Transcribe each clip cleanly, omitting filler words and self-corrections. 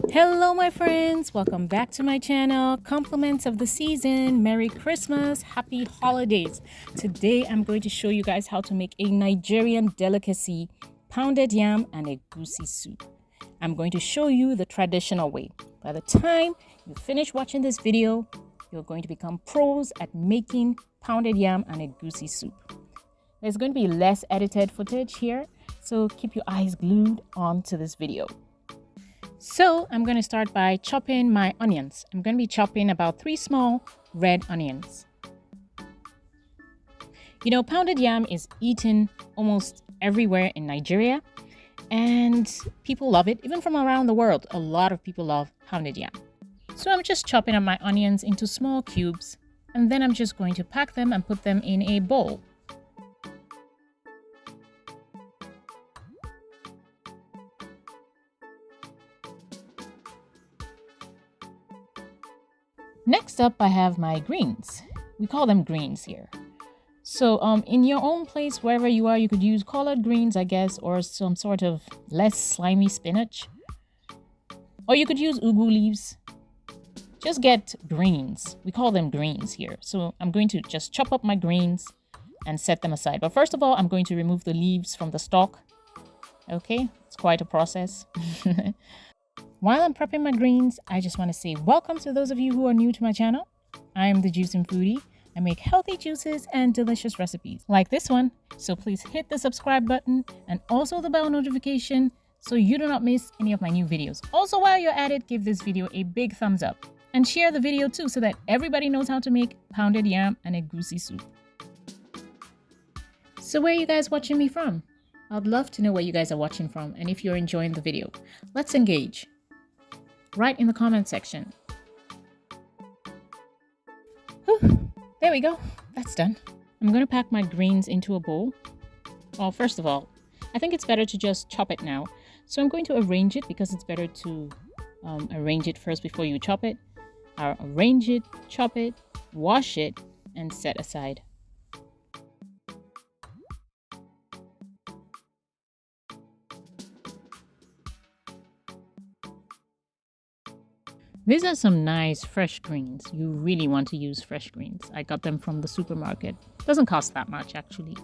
Hello my friends, welcome back to my channel. Compliments of the season, Merry Christmas, Happy Holidays. Today I'm going to show you guys how to make a Nigerian delicacy, pounded yam and egusi soup. I'm going to show you the traditional way. By the time you finish watching this video, you're going to become pros at making pounded yam and egusi soup. There's going to be less edited footage here, so keep your eyes glued onto this video. So I'm going to start by chopping my onions. I'm going to be chopping about 3 small red onions. You know, pounded yam is eaten almost everywhere in Nigeria and people love it. Even from around the world, a lot of people love pounded yam. So I'm just chopping up my onions into small cubes and then I'm just going to pack them and put them in a bowl. Next up, I have my greens. We call them greens here. So in your own place, wherever you are, you could use collard greens, I guess, or some sort of less slimy spinach. Or you could use Ugwu leaves. Just get greens. We call them greens here. So I'm going to just chop up my greens and set them aside. But first of all, I'm going to remove the leaves from the stalk. Okay, it's quite a process. While I'm prepping my greens, I just want to say welcome to those of you who are new to my channel. I am the Juicing Foodie. I make healthy juices and delicious recipes like this one. So please hit the subscribe button and also the bell notification so you do not miss any of my new videos. Also, while you're at it, give this video a big thumbs up and share the video too so that everybody knows how to make pounded yam and egusi soup. So where are you guys watching me from? I'd love to know where you guys are watching from and if you're enjoying the video. Let's engage. Right in the comment section. Whew, there we go. That's done. I'm going to pack my greens into a bowl. Well, first of all, I think it's better to just chop it now. So I'm going to arrange it because it's better to arrange it first before you chop it. I'll arrange it, chop it, wash it, and set aside. These are some nice fresh greens. You really want to use fresh greens. I got them from the supermarket. Doesn't cost that much actually.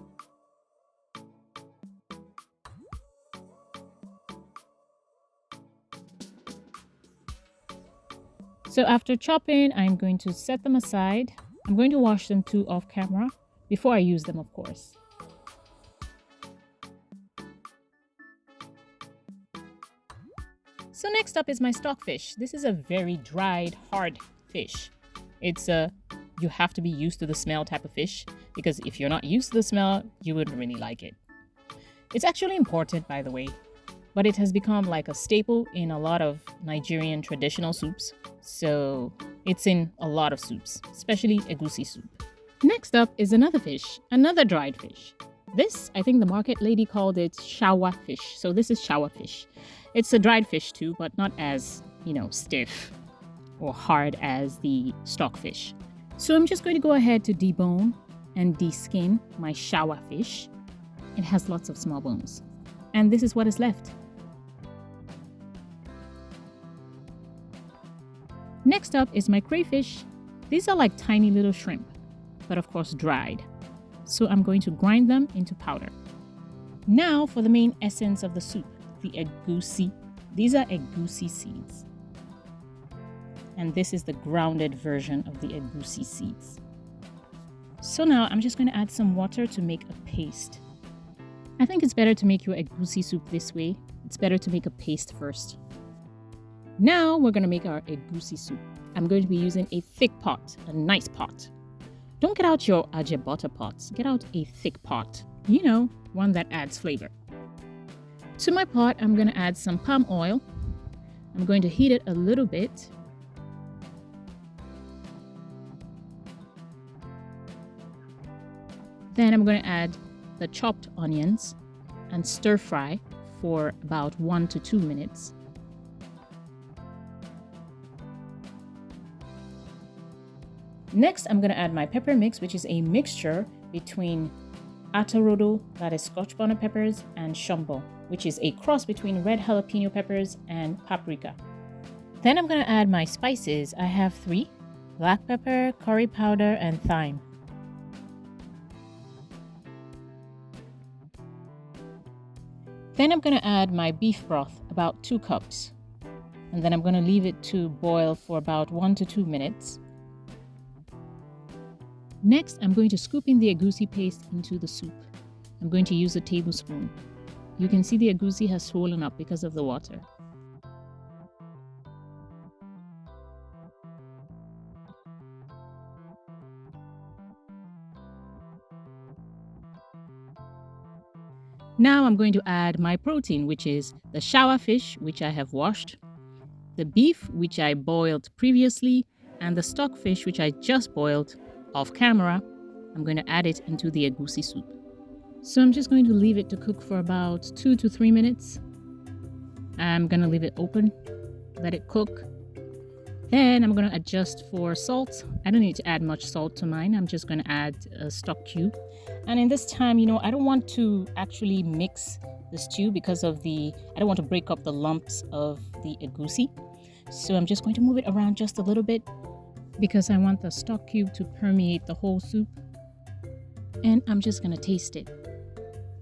So after chopping, I'm going to set them aside. I'm going to wash them too off camera before I use them, of course. So next up is my stockfish. This is a very dried, hard fish. It's you have to be used to the smell type of fish because if you're not used to the smell, you wouldn't really like it. It's actually imported, by the way, but it has become like a staple in a lot of Nigerian traditional soups. So it's in a lot of soups, especially egusi soup. Next up is another fish, another dried fish. This, I think the market lady called it Shawa fish. So this is Shawa fish. It's a dried fish too, but not as, stiff or hard as the stockfish. So I'm just going to go ahead to debone and deskin my Shawa fish. It has lots of small bones. And this is what is left. Next up is my crayfish. These are like tiny little shrimp, but of course dried. So I'm going to grind them into powder. Now for the main essence of the soup, the egusi. These are egusi seeds. And this is the grounded version of the egusi seeds. So now I'm just going to add some water to make a paste. I think it's better to make your egusi soup this way. It's better to make a paste first. Now we're going to make our egusi soup. I'm going to be using a thick pot, a nice pot. Don't get out your ajebota pots. Get out a thick pot. You know, one that adds flavor. To my pot, I'm going to add some palm oil. I'm going to heat it a little bit. Then I'm going to add the chopped onions and stir fry for about 1 to 2 minutes. Next, I'm going to add my pepper mix, which is a mixture between atarodo, that is Scotch bonnet peppers, and shombo, which is a cross between red jalapeno peppers and paprika. Then I'm going to add my spices. I have 3: black pepper, curry powder, and thyme. Then I'm going to add my beef broth, about 2 cups. And then I'm going to leave it to boil for about 1 to 2 minutes. Next, I'm going to scoop in the egusi paste into the soup. I'm going to use a tablespoon. You can see the egusi has swollen up because of the water. Now I'm going to add my protein, which is the Shawa fish, which I have washed, the beef, which I boiled previously, and the stock fish, which I just boiled off camera. I'm going to add it into the egusi soup. So I'm just going to leave it to cook for about 2 to 3 minutes. I'm going to leave it open, let it cook. Then I'm going to adjust for salt. I don't need to add much salt to mine. I'm just going to add a stock cube. And in this time, I don't want to actually mix the stew because I don't want to break up the lumps of the egusi. So I'm just going to move it around just a little bit because I want the stock cube to permeate the whole soup. And I'm just going to taste it.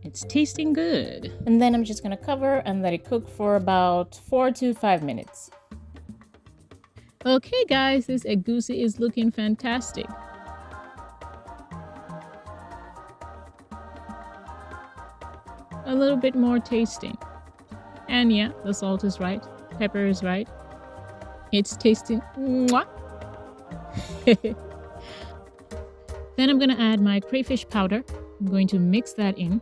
It's tasting good. And then I'm just going to cover and let it cook for about 4 to 5 minutes. Okay guys, this egusi is looking fantastic. A little bit more tasting. And yeah, the salt is right, pepper is right. It's tasting mwah. Then I'm going to add my crayfish powder. I'm going to mix that in.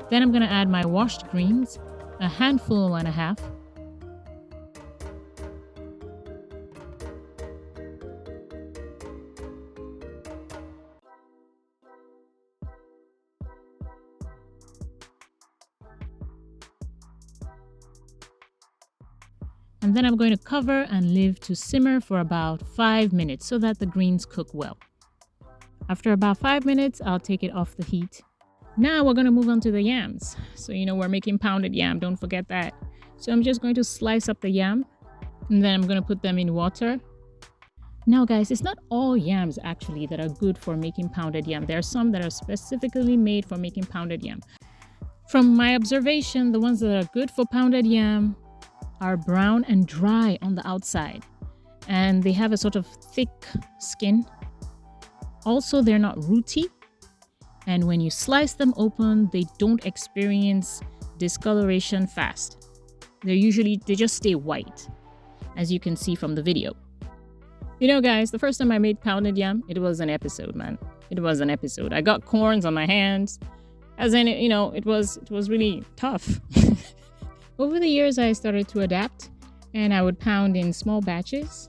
Then I'm going to add my washed greens, a handful and a half. And then I'm going to cover and leave to simmer for about 5 minutes so that the greens cook well. After about 5 minutes, I'll take it off the heat. Now we're going to move on to the yams. So we're making pounded yam, don't forget that. So I'm just going to slice up the yam and then I'm going to put them in water. Now guys, it's not all yams actually that are good for making pounded yam. There are some that are specifically made for making pounded yam. From my observation, the ones that are good for pounded yam are brown and dry on the outside. And they have a sort of thick skin. Also, they're not rooty. And when you slice them open, they don't experience discoloration fast. They just stay white, as you can see from the video. Guys, the first time I made pounded yam, it was an episode, man. It was an episode. I got corns on my hands. As in, it was really tough. Over the years, I started to adapt, and I would pound in small batches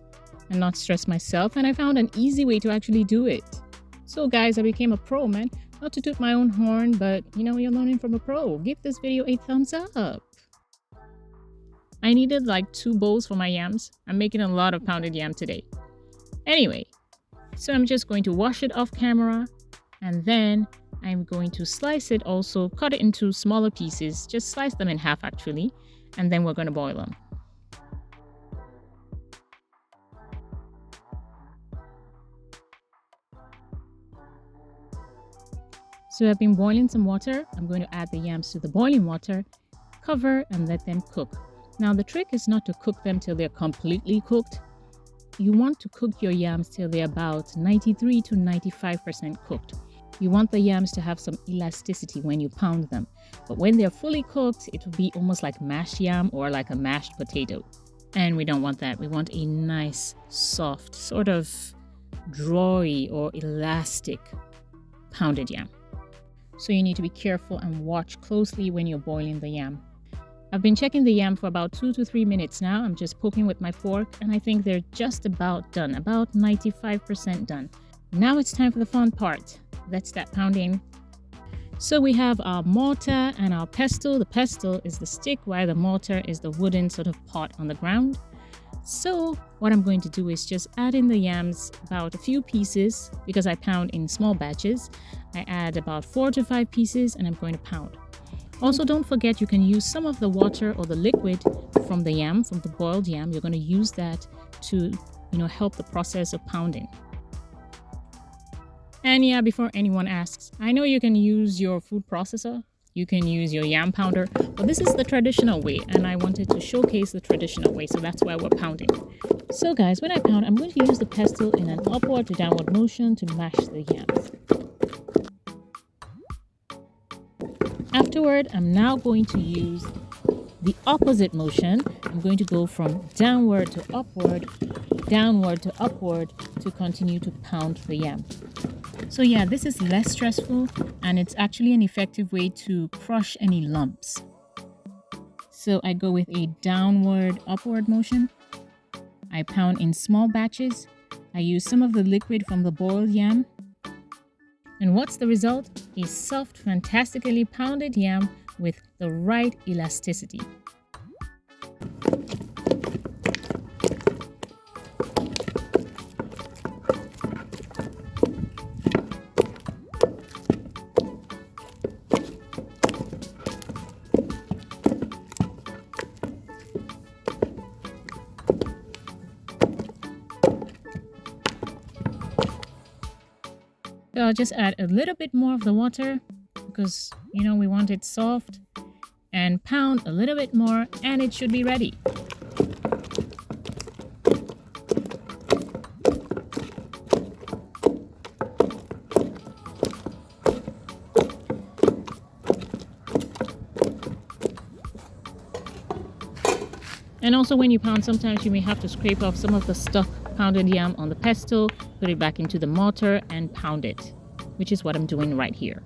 and not stress myself. And I found an easy way to actually do it. So guys, I became a pro, man. Not to toot my own horn, but you're learning from a pro. Give this video a thumbs up. I needed like 2 bowls for my yams. I'm making a lot of pounded yam today. Anyway, so I'm just going to wash it off camera and then I'm going to slice it also, cut it into smaller pieces, just slice them in half actually, and then we're going to boil them. So I've been boiling some water. I'm going to add the yams to the boiling water, cover and let them cook. Now the trick is not to cook them till they're completely cooked. You want to cook your yams till they're about 93 to 95% cooked. You want the yams to have some elasticity when you pound them. But when they're fully cooked, it will be almost like mashed yam or like a mashed potato. And we don't want that. We want a nice, soft, sort of drawy or elastic pounded yam. So you need to be careful and watch closely when you're boiling the yam. I've been checking the yam for about 2 to 3 minutes now. I'm just poking with my fork and I think they're just about done, about 95% done. Now it's time for the fun part. Let's start pounding. So we have our mortar and our pestle. The pestle is the stick, while the mortar is the wooden sort of pot on the ground. So what I'm going to do is just add in the yams, about a few pieces, because I pound in small batches. I add about 4 to 5 pieces and I'm going to pound. Also, don't forget you can use some of the water or the liquid from the yam, from the boiled yam. You're going to use that to, help the process of pounding. And yeah, before anyone asks, I know you can use your food processor, you can use your yam pounder, but this is the traditional way, and I wanted to showcase the traditional way, so that's why we're pounding. So guys, when I pound, I'm going to use the pestle in an upward to downward motion to mash the yams. Afterward, I'm now going to use the opposite motion. I'm going to go from downward to upward, downward to upward to continue to pound the yam. So yeah, this is less stressful and it's actually an effective way to crush any lumps. So I go with a downward, upward motion. I pound in small batches. I use some of the liquid from the boiled yam. And what's the result? A soft, fantastically pounded yam with the right elasticity. So I'll just add a little bit more of the water because, we want it soft, and pound a little bit more and it should be ready. And also when you pound, sometimes you may have to scrape off some of the stuck pounded yam on the pestle, put it back into the mortar and pound it, which is what I'm doing right here.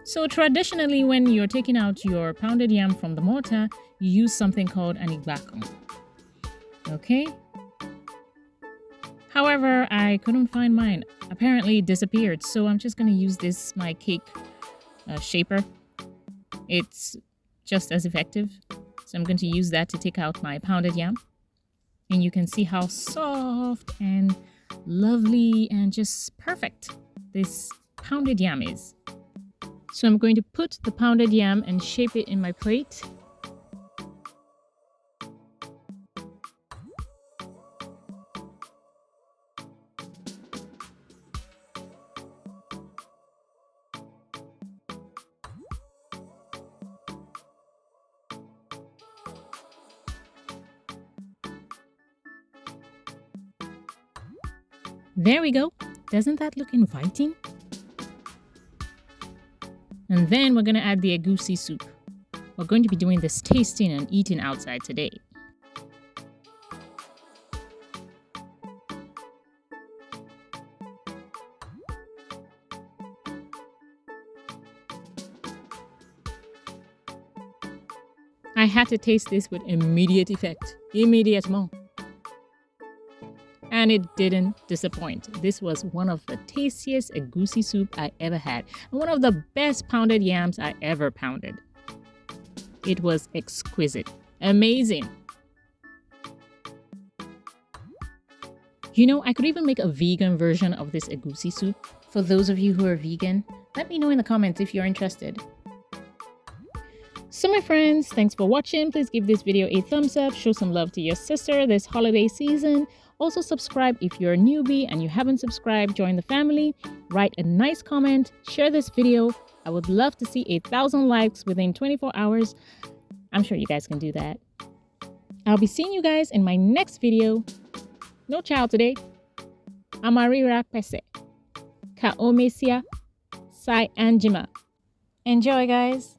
So traditionally, when you're taking out your pounded yam from the mortar, you use something called an igbakan. Okay? However, I couldn't find mine. Apparently it disappeared, so I'm just going to use this, my cake shaper. It's just as effective. So I'm going to use that to take out my pounded yam. And you can see how soft and lovely and just perfect this pounded yam is. So I'm going to put the pounded yam and shape it in my plate. There we go. Doesn't that look inviting? And then we're going to add the egusi soup. We're going to be doing this tasting and eating outside today. I had to taste this with immediate effect. Immédiatement. And it didn't disappoint. This was one of the tastiest egusi soup I ever had, and one of the best pounded yams I ever pounded. It was exquisite, amazing. I could even make a vegan version of this egusi soup. For those of you who are vegan, let me know in the comments if you're interested. So my friends, thanks for watching. Please give this video a thumbs up, show some love to your sister this holiday season. Also subscribe if you're a newbie and you haven't subscribed, join the family, write a nice comment, share this video. I would love to see 1,000 likes within 24 hours. I'm sure you guys can do that. I'll be seeing you guys in my next video. No child today. Amarira pese. Ka omesia. Sai anjima. Enjoy guys.